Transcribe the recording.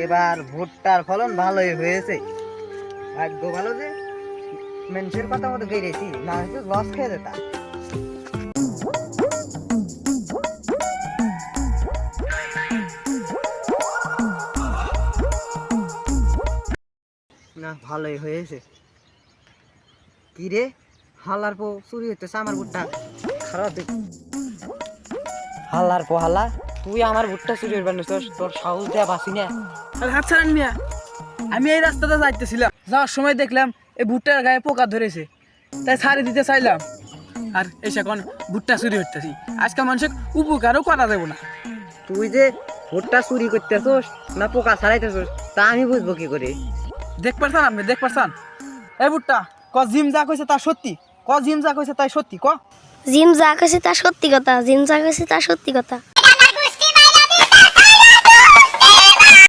এবার ভুট্টার ফলন ভালোই হয়েছে। ভাগ্য ভালো যে মানুষের কথা মতো গেড়েছি, না হয়তো লস খেয়ে যেতাম। না, ভালোই হয়েছে। কি রে, হালার পো চুরি হইতেছে আমার ভুট্টা। খারাপ দেখ, হালার পো হালা, তুই আমার ভুট্টা চুরি করবার নিছিস? তোর সাহস দেয়া বাসি না। আরে হাত ছাড়েন মিয়া, আমি এই রাস্তাটা যাইতেছিলাম, যাওয়ার সময় দেখলাম এই ভুট্টার গায়ে পোকা ধরেছে, তাই ছাড়ি দিতে চাইলাম। আর এসে এখন ভুট্টা চুরি হইতেছি। আজকাল মানুষের উপকারও করা যাবো না। তুই যে ভুট্টা চুরি করতেছস না পোকা ছাড়াইতেছস তা আমি বুঝবো কি করে? দেখ পারছান আপনি, দেখ পারছান? এই ভুট্টা ক, জিম যা কইছে তা সত্যি ক, জিম যা কইছে তাই সত্যি ক। জিম যা কইছে তা সত্যি কথা, জিম যা কইছে তা সত্যি কথা।